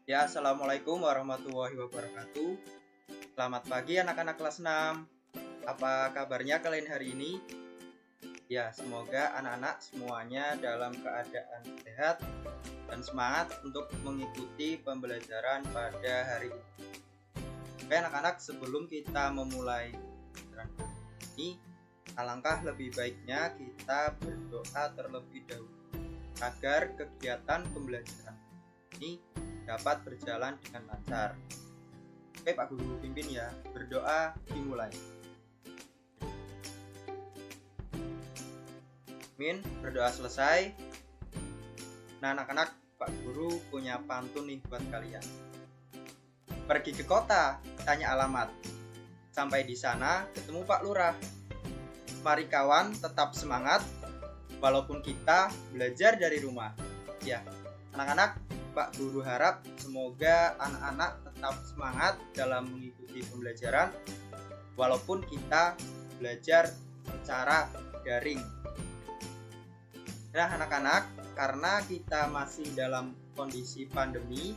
Ya, Assalamualaikum warahmatullahi wabarakatuh. Selamat pagi anak-anak kelas 6. Apa kabarnya kalian hari ini? Ya, semoga anak-anak semuanya dalam keadaan sehat dan semangat untuk mengikuti pembelajaran pada hari ini. Oke anak-anak, sebelum kita memulai pembelajaran ini, alangkah lebih baiknya kita berdoa terlebih dahulu agar kegiatan pembelajaran ini dapat berjalan dengan lancar. Oke Pak Guru pimpin ya, berdoa dimulai. Amin, berdoa selesai. Nah anak-anak, Pak Guru punya pantun nih buat kalian. Pergi ke kota, tanya alamat. Sampai di sana ketemu Pak Lurah. Mari kawan tetap semangat, walaupun kita belajar dari rumah. Ya, anak-anak, Pak Guru harap semoga anak-anak tetap semangat dalam mengikuti pembelajaran walaupun kita belajar secara daring. Nah anak-anak, karena kita masih dalam kondisi pandemi,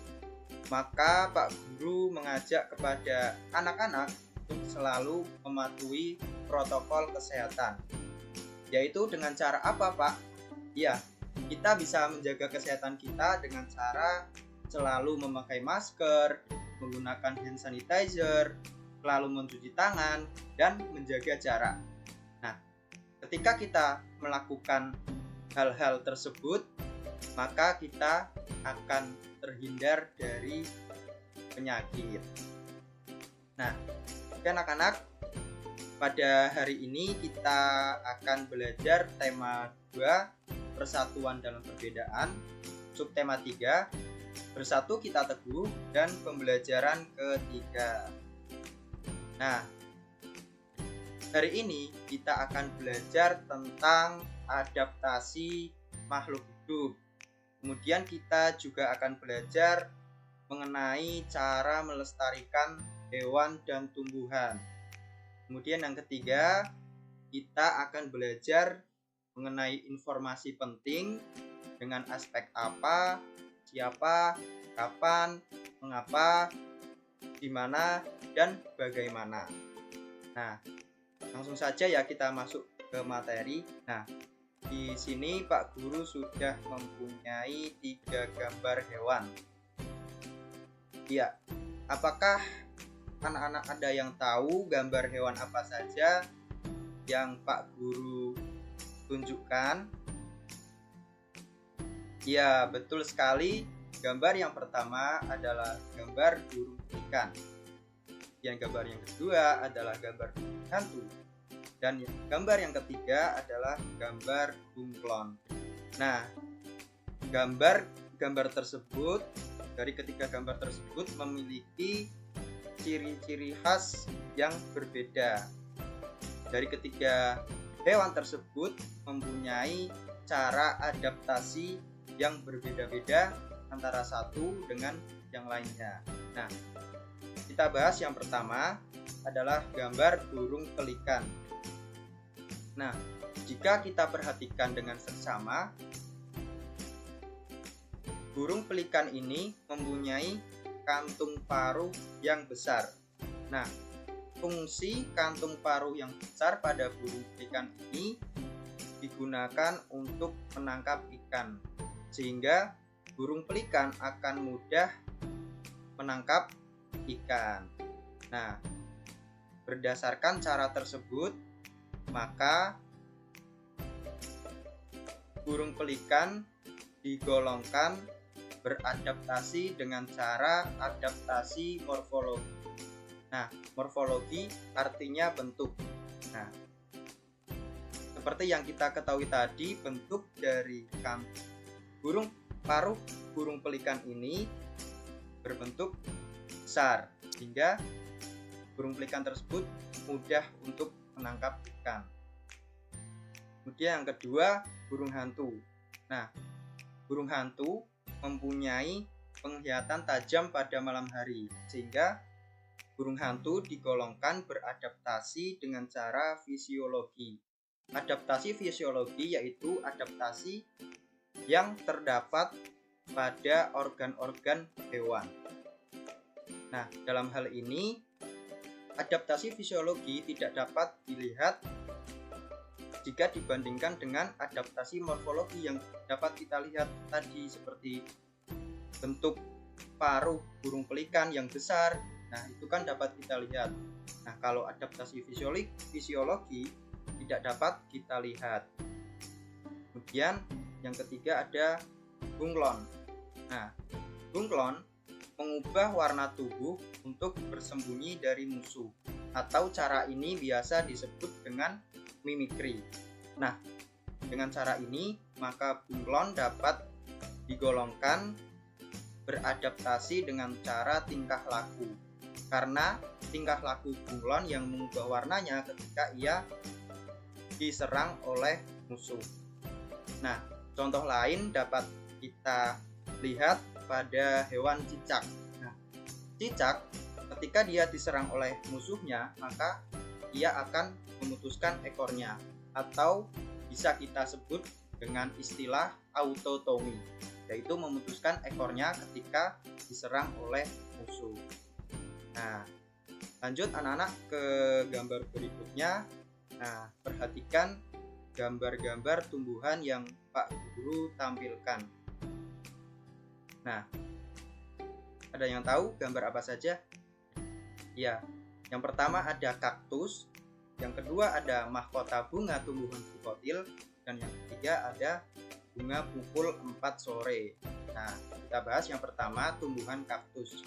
maka Pak Guru mengajak kepada anak-anak untuk selalu mematuhi protokol kesehatan. Yaitu dengan cara apa Pak? Ya, kita bisa menjaga kesehatan kita dengan cara selalu memakai masker, menggunakan hand sanitizer, selalu mencuci tangan, dan menjaga jarak. Nah, ketika kita melakukan hal-hal tersebut, maka kita akan terhindar dari penyakit. Nah, anak-anak, pada hari ini kita akan belajar tema 2, persatuan dalam perbedaan, subtema 3, bersatu kita teguh, dan pembelajaran ketiga. Nah, hari ini kita akan belajar tentang adaptasi makhluk hidup. Kemudian kita juga akan belajar mengenai cara melestarikan hewan dan tumbuhan. Kemudian yang ketiga, kita akan belajar mengenai informasi penting dengan aspek apa, siapa, kapan, mengapa, di mana, dan bagaimana. Nah, langsung saja ya kita masuk ke materi. Nah, di sini Pak Guru sudah mempunyai 3 gambar hewan. Iya, apakah anak-anak ada yang tahu gambar hewan apa saja yang Pak Guru tunjukkan? Ya, betul sekali. Gambar yang pertama adalah gambar burung pelikan. Yang gambar yang kedua adalah gambar burung hantu. Dan gambar yang ketiga adalah gambar bunglon. Nah, gambar tersebut, dari ketiga gambar tersebut memiliki ciri-ciri khas yang berbeda. Dari ketiga hewan tersebut mempunyai cara adaptasi yang berbeda-beda antara satu dengan yang lainnya. Nah, kita bahas yang pertama adalah gambar burung pelikan. Nah, jika kita perhatikan dengan seksama, burung pelikan ini mempunyai kantung paruh yang besar. Nah, fungsi kantung paruh yang besar pada burung pelikan ini digunakan untuk menangkap ikan, sehingga burung pelikan akan mudah menangkap ikan. Nah, berdasarkan cara tersebut, maka burung pelikan digolongkan beradaptasi dengan cara adaptasi morfologi. Nah, morfologi artinya bentuk. Nah, seperti yang kita ketahui tadi, bentuk dari paruh burung pelikan ini berbentuk besar, sehingga burung pelikan tersebut mudah untuk menangkap ikan. Kemudian yang kedua, burung hantu. Nah, burung hantu mempunyai penglihatan tajam pada malam hari, sehingga burung hantu digolongkan beradaptasi dengan cara fisiologi. Adaptasi fisiologi yaitu adaptasi yang terdapat pada organ-organ hewan. Nah, dalam hal ini adaptasi fisiologi tidak dapat dilihat jika dibandingkan dengan adaptasi morfologi yang dapat kita lihat tadi, seperti bentuk paruh burung pelikan yang besar. Nah, itu kan dapat kita lihat. Nah, kalau adaptasi fisiologi tidak dapat kita lihat. Kemudian yang ketiga ada bunglon. Nah, bunglon mengubah warna tubuh untuk bersembunyi dari musuh, atau cara ini biasa disebut dengan mimikri. Nah, dengan cara ini maka bunglon dapat digolongkan beradaptasi dengan cara tingkah laku, karena tingkah laku bunglon yang mengubah warnanya ketika ia diserang oleh musuh. Nah, contoh lain dapat kita lihat pada hewan cicak. Nah, cicak ketika dia diserang oleh musuhnya, maka ia akan memutuskan ekornya, atau bisa kita sebut dengan istilah autotomi, yaitu memutuskan ekornya ketika diserang oleh musuh. Nah, lanjut anak-anak ke gambar berikutnya. Nah, perhatikan gambar-gambar tumbuhan yang Pak Guru tampilkan. Nah, ada yang tahu gambar apa saja? Ya, yang pertama ada kaktus, yang kedua ada mahkota bunga tumbuhan dikotil, dan yang ketiga ada bunga pukul 4 sore. Nah, kita bahas yang pertama, tumbuhan kaktus.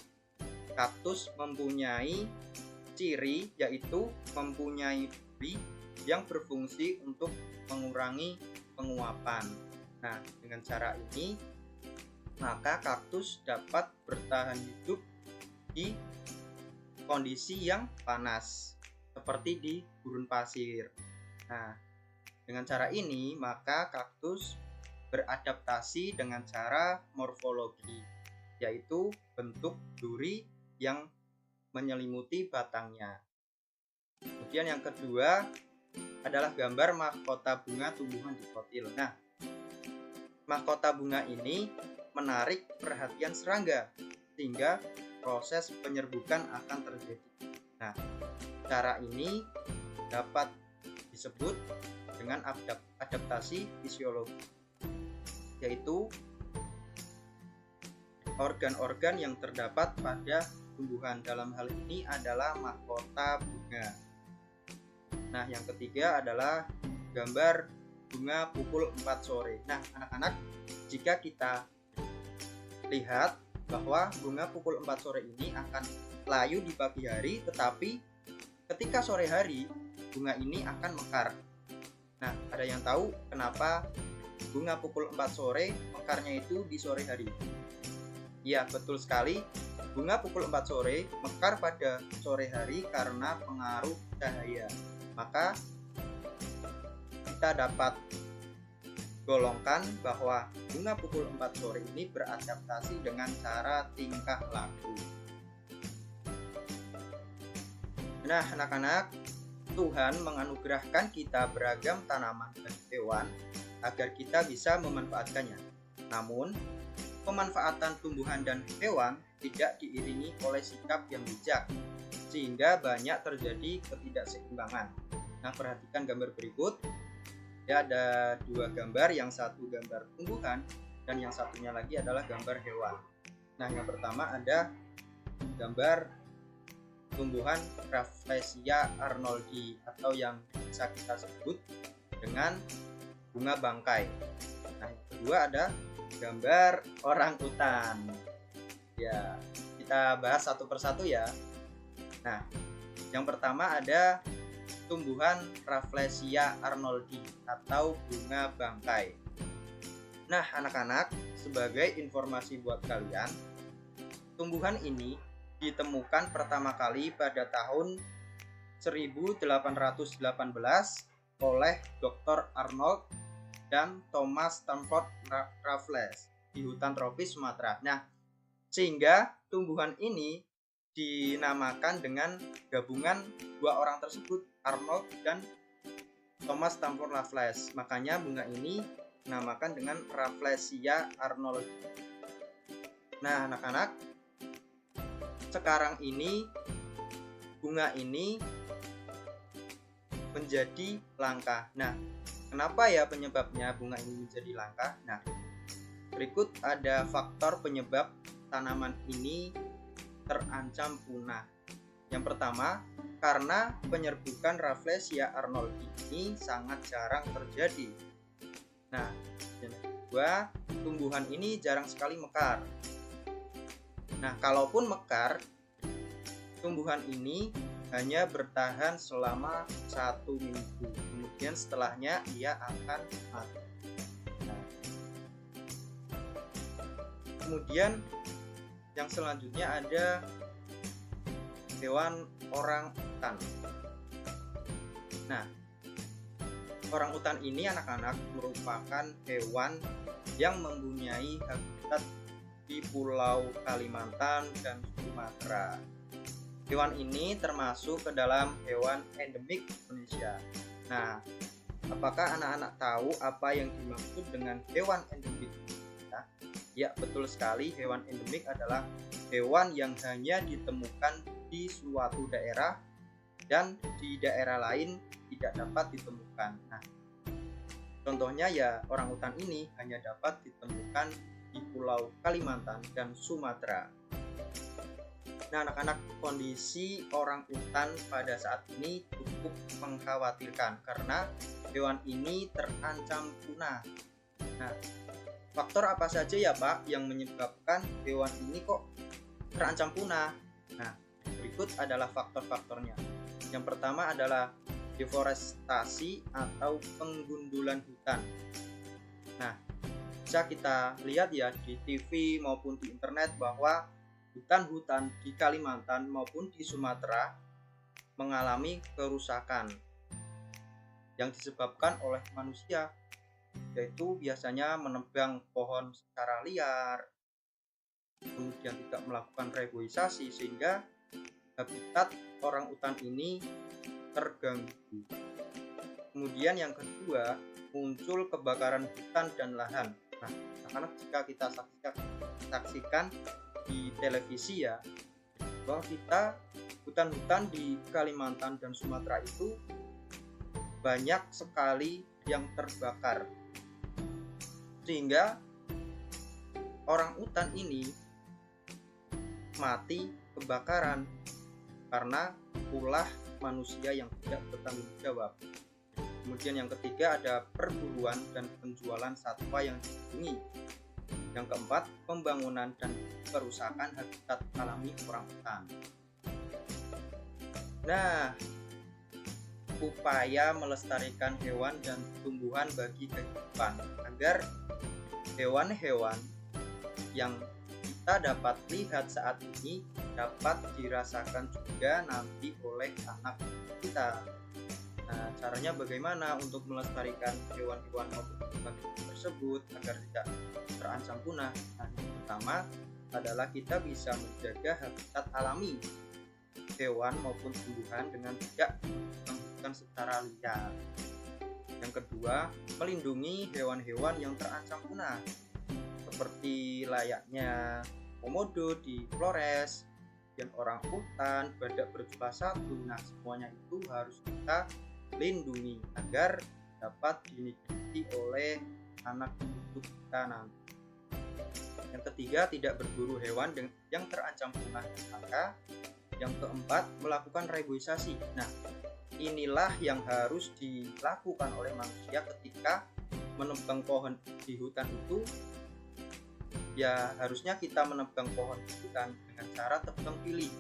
Kaktus mempunyai ciri yaitu mempunyai duri yang berfungsi untuk mengurangi penguapan. Nah, dengan cara ini maka kaktus dapat bertahan hidup di kondisi yang panas, seperti di gurun pasir. Nah, dengan cara ini maka kaktus beradaptasi dengan cara morfologi, yaitu bentuk duri yang menyelimuti batangnya. Kemudian yang kedua adalah gambar mahkota bunga tumbuhan dikotil. Nah, mahkota bunga ini menarik perhatian serangga sehingga proses penyerbukan akan terjadi. Nah, cara ini dapat disebut dengan adaptasi fisiologi, yaitu organ-organ yang terdapat pada tumbuhan. Dalam hal ini adalah mahkota bunga. Nah, yang ketiga adalah gambar bunga pukul 4 sore. Nah, anak-anak, jika kita lihat bahwa bunga pukul 4 sore ini akan layu di pagi hari, tetapi ketika sore hari bunga ini akan mekar. Nah, ada yang tahu kenapa bunga pukul 4 sore mekarnya itu di sore hari? Ya, betul sekali. Bunga pukul 4 sore mekar pada sore hari karena pengaruh cahaya. Maka kita dapat golongkan bahwa bunga pukul 4 sore ini beradaptasi dengan cara tingkah laku. Nah, anak-anak, Tuhan menganugerahkan kita beragam tanaman dan hewan agar kita bisa memanfaatkannya. Namun, pemanfaatan tumbuhan dan hewan tidak diiringi oleh sikap yang bijak, sehingga banyak terjadi ketidakseimbangan. Nah, perhatikan gambar berikut. Ya, ada dua gambar, yang satu gambar tumbuhan dan yang satunya lagi adalah gambar hewan. Nah, yang pertama ada gambar tumbuhan Rafflesia arnoldi, atau yang bisa kita sebut dengan bunga bangkai. Nah, yang kedua ada gambar orang utan. Ya, kita bahas satu persatu ya. Nah, yang pertama ada tumbuhan Rafflesia arnoldi atau bunga bangkai. Nah, anak-anak, sebagai informasi buat kalian, tumbuhan ini ditemukan pertama kali pada tahun 1818 oleh Dr. Arnold dan Thomas Stamford Raffles di hutan tropis Sumatera. Nah, sehingga tumbuhan ini dinamakan dengan gabungan dua orang tersebut, Arnold dan Thomas Stamford Raffles. Makanya bunga ini dinamakan dengan Rafflesia arnoldi. Nah, anak-anak, sekarang ini bunga ini menjadi langka. Nah, kenapa ya penyebabnya bunga ini menjadi langka? Nah, berikut ada faktor penyebab tanaman ini terancam punah. Yang pertama, karena penyerbukan Rafflesia arnoldii ini sangat jarang terjadi. Nah, yang kedua, tumbuhan ini jarang sekali mekar. Nah, kalaupun mekar, tumbuhan ini hanya bertahan selama 1 minggu, kemudian setelahnya ia akan mati. Nah, kemudian yang selanjutnya ada hewan orangutan. Nah, orangutan ini anak-anak merupakan hewan yang mempunyai habitat di Pulau Kalimantan dan Sumatera. Hewan ini termasuk ke dalam hewan endemik Indonesia. Nah, apakah anak-anak tahu apa yang dimaksud dengan hewan endemik Indonesia? Ya, betul sekali. Hewan endemik adalah hewan yang hanya ditemukan di suatu daerah dan di daerah lain tidak dapat ditemukan. Nah, contohnya ya orangutan ini hanya dapat ditemukan di Pulau Kalimantan dan Sumatera. Nah, anak-anak, kondisi orangutan pada saat ini cukup mengkhawatirkan karena hewan ini terancam punah. Nah, faktor apa saja ya Pak yang menyebabkan hewan ini kok terancam punah? Nah, berikut adalah faktor-faktornya. Yang pertama adalah deforestasi atau penggundulan hutan. Nah, bisa kita lihat ya di TV maupun di internet bahwa hutan-hutan di Kalimantan maupun di Sumatera mengalami kerusakan yang disebabkan oleh manusia, yaitu biasanya menebang pohon secara liar, kemudian tidak melakukan reboisasi sehingga habitat orangutan ini terganggu. Kemudian yang kedua, muncul kebakaran hutan dan lahan. Nah, karena jika kita saksikan di televisi ya, bahwa kita hutan-hutan di Kalimantan dan Sumatera itu banyak sekali yang terbakar, sehingga orangutan ini mati kebakaran karena ulah manusia yang tidak bertanggung jawab. Kemudian yang ketiga ada perburuan dan penjualan satwa yang dilindungi. Yang keempat, pembangunan dan kerusakan habitat alami orangutan. Nah, upaya melestarikan hewan dan tumbuhan bagi kehidupan agar hewan-hewan yang kita dapat lihat saat ini dapat dirasakan juga nanti oleh anak kita. Nah, caranya bagaimana untuk melestarikan hewan-hewan tersebut agar tidak terancam punah? Nah, yang pertama adalah kita bisa menjaga habitat alami hewan maupun tumbuhan dengan tidak menghentikan secara liar. Yang kedua, melindungi hewan-hewan yang terancam punah seperti layaknya komodo di Flores, dan orangutan, badak berjubah satu. Nah, semuanya itu harus kita lindungi agar dapat dinikmati oleh anak cucu kita nanti. Yang ketiga, tidak berburu hewan yang terancam punah. Maka yang keempat, melakukan reboisasi. Nah, inilah yang harus dilakukan oleh manusia ketika menebang pohon di hutan itu. Ya, harusnya kita menebang pohon di hutan dengan cara tebang pilih,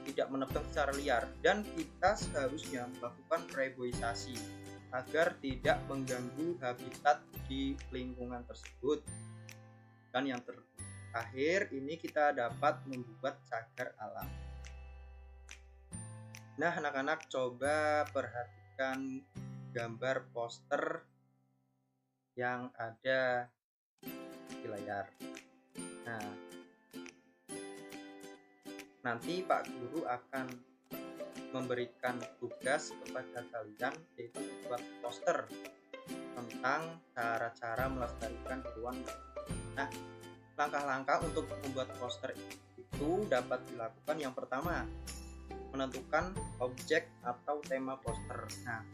tidak menebang secara liar, dan kita seharusnya melakukan reboisasi agar tidak mengganggu habitat di lingkungan tersebut. Dan yang terakhir ini kita dapat membuat cagar alam. Nah, anak-anak, coba perhatikan gambar poster yang ada di layar. Nah, nanti Pak Guru akan memberikan tugas kepada kalian, yaitu membuat poster tentang cara-cara melestarikan hewan. Nah, langkah-langkah untuk membuat poster itu dapat dilakukan. Yang pertama, menentukan objek atau tema poster. Nah,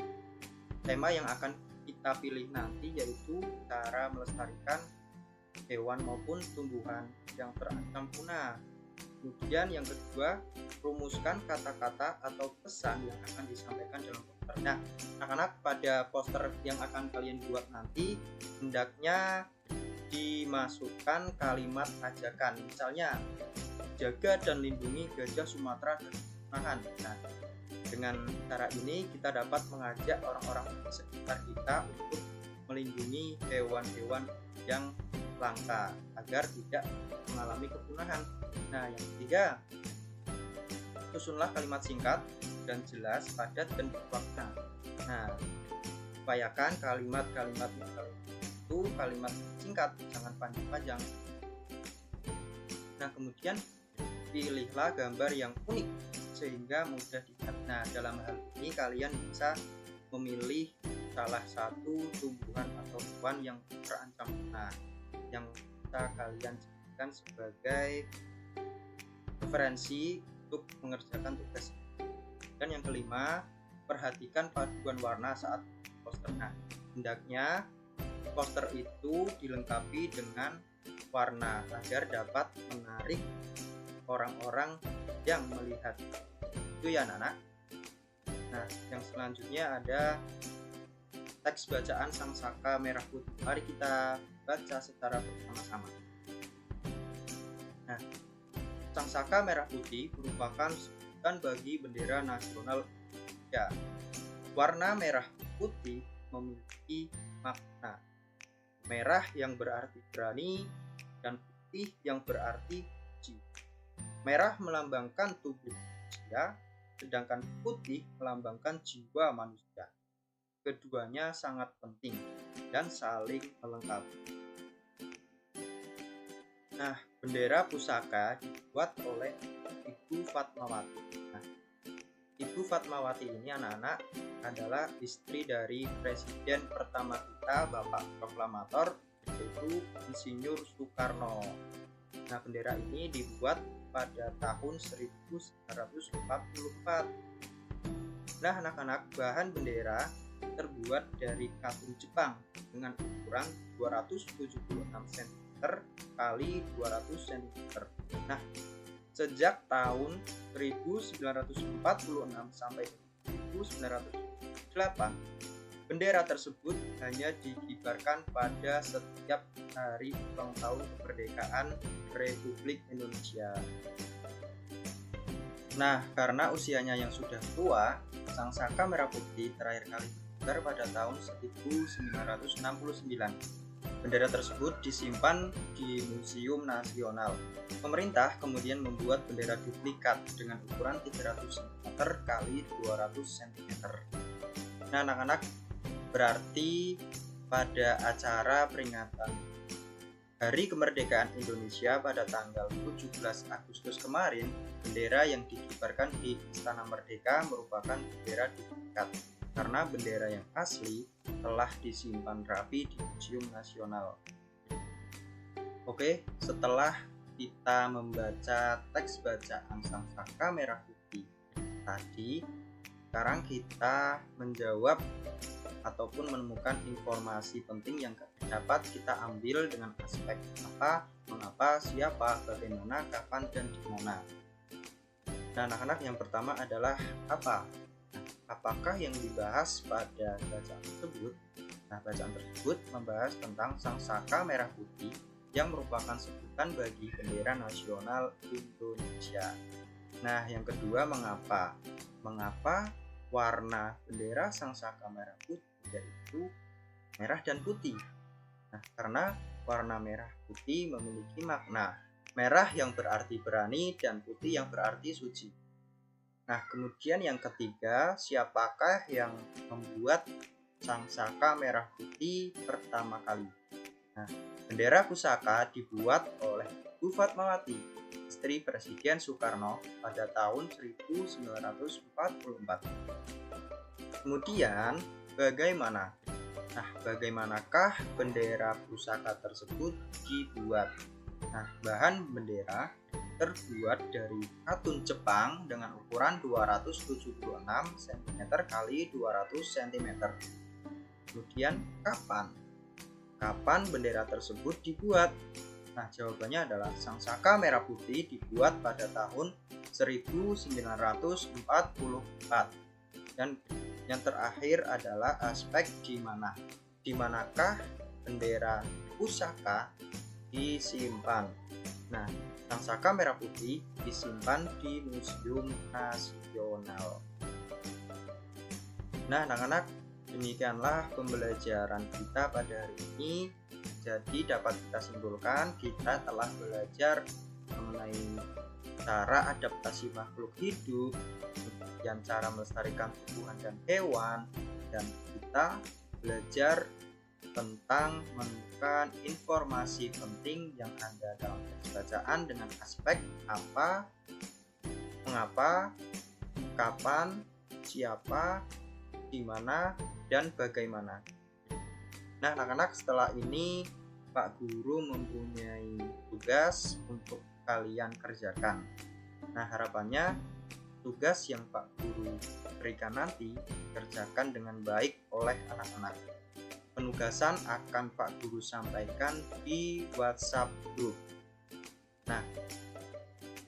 tema yang akan kita pilih nanti yaitu cara melestarikan hewan maupun tumbuhan yang terancam punah. Kemudian yang kedua, rumuskan kata-kata atau pesan yang akan disampaikan dalam poster. Nah, anak-anak, pada poster yang akan kalian buat nanti hendaknya dimasukkan kalimat ajakan. Misalnya, jaga dan lindungi gajah Sumatera dari kepunahan. Nah, dengan cara ini kita dapat mengajak orang-orang di sekitar kita untuk melindungi hewan-hewan yang langka agar tidak mengalami kepunahan. Nah, yang ketiga, susunlah kalimat singkat dan jelas, padat dan bermakna. Nah, upayakan kalimat-kalimat itu kalimat singkat, jangan panjang-panjang. Nah, kemudian pilihlah gambar yang unik sehingga mudah dilihat. Nah, dalam hal ini kalian bisa memilih salah satu tumbuhan atau hewan yang terancam punah yang bisa kalian jadikan sebagai referensi untuk mengerjakan tugas. Dan yang kelima, perhatikan paduan warna saat poster. Nah, hendaknya poster itu dilengkapi dengan warna agar dapat menarik orang-orang yang melihat. Itu ya anak-anak. Nah, yang selanjutnya ada teks bacaan Sang Saka Merah Putih. Mari kita baca secara bersama-sama. Nah, Sang Saka Merah Putih merupakan sebutan bagi bendera nasional Indonesia. Warna merah putih memiliki makna. Merah yang berarti berani dan putih yang berarti suci. Merah melambangkan tubuh manusia, sedangkan putih melambangkan jiwa manusia. Keduanya sangat penting dan saling melengkapi. Nah, bendera pusaka dibuat oleh Ibu Fatmawati. Nah, Ibu Fatmawati ini anak-anak adalah istri dari Presiden pertama kita, Bapak Proklamator, yaitu Insinyur Soekarno. Nah, bendera ini dibuat pada tahun 1944. Nah, anak-anak, bahan bendera terbuat dari katun Jepang dengan ukuran 276 cm kali 200 cm. Nah, sejak tahun 1946 sampai 1998, bendera tersebut hanya dikibarkan pada setiap hari ulang tahun kemerdekaan Republik Indonesia. Nah, karena usianya yang sudah tua, Sang Saka Merah Putih terakhir kali dikibar pada tahun 1969. Bendera tersebut disimpan di Museum Nasional. Pemerintah kemudian membuat bendera duplikat dengan ukuran 300 cm kali 200 cm. Nah, anak-anak, berarti pada acara peringatan Hari Kemerdekaan Indonesia pada tanggal 17 Agustus kemarin, bendera yang dikibarkan di Istana Merdeka merupakan bendera duplikat karena bendera yang asli telah disimpan rapi di Museum Nasional. Oke, setelah kita membaca teks bacaan Sang Saka Merah Putih tadi, sekarang kita menjawab ataupun menemukan informasi penting yang dapat kita ambil dengan aspek apa, mengapa, siapa, bagaimana, kapan, dan di mana. Nah, anak-anak, yang pertama adalah apa? Apakah yang dibahas pada bacaan tersebut? Nah, bacaan tersebut membahas tentang Sang Saka Merah Putih yang merupakan sebutan bagi bendera nasional Indonesia. Nah, yang kedua, mengapa? Mengapa warna bendera Sang Saka Merah Putih yaitu merah dan putih? Nah, karena warna merah putih memiliki makna. Merah yang berarti berani dan putih yang berarti suci. Nah, kemudian yang ketiga, siapakah yang membuat Sang Saka Merah Putih pertama kali? Nah, bendera pusaka dibuat oleh Ibu Fatmawati, istri Presiden Soekarno pada tahun 1944. Kemudian, bagaimana? Nah, bagaimanakah bendera pusaka tersebut dibuat? Nah, bahan bendera terbuat dari katun Jepang dengan ukuran 276 cm x 200 cm. Kemudian kapan bendera tersebut dibuat? Nah, jawabannya adalah Sangsaka Merah Putih dibuat pada tahun 1944. Dan yang terakhir adalah aspek di manakah bendera pusaka disimpan. Nah, Sangsaka Merah Putih disimpan di Museum Nasional. Nah, anak-anak, demikianlah pembelajaran kita pada hari ini. Jadi dapat kita simpulkan kita telah belajar mengenai cara adaptasi makhluk hidup, kemudian cara melestarikan tumbuhan dan hewan, dan kita belajar tentang menemukan informasi penting yang ada dalam teks bacaan dengan aspek apa, mengapa, kapan, siapa, di mana, dan bagaimana. Nah, anak-anak, setelah ini Pak Guru mempunyai tugas untuk kalian kerjakan. Nah, harapannya tugas yang Pak Guru berikan nanti kerjakan dengan baik oleh anak-anak. Penugasan akan Pak Guru sampaikan di WhatsApp group. Nah,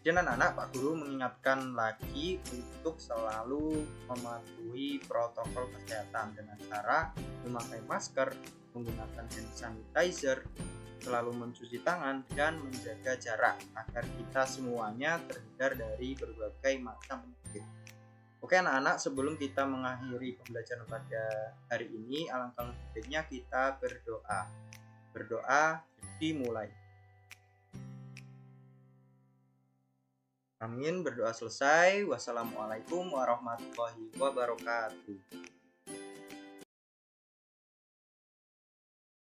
dan anak-anak, Pak Guru mengingatkan lagi untuk selalu mematuhi protokol kesehatan dengan cara memakai masker, menggunakan hand sanitizer, selalu mencuci tangan, dan menjaga jarak agar kita semuanya terhindar dari berbagai macam penyakit. Oke anak-anak, sebelum kita mengakhiri pembelajaran pada hari ini, alangkah baiknya kita berdoa. Berdoa dimulai. Amin, berdoa selesai. Wassalamualaikum warahmatullahi wabarakatuh.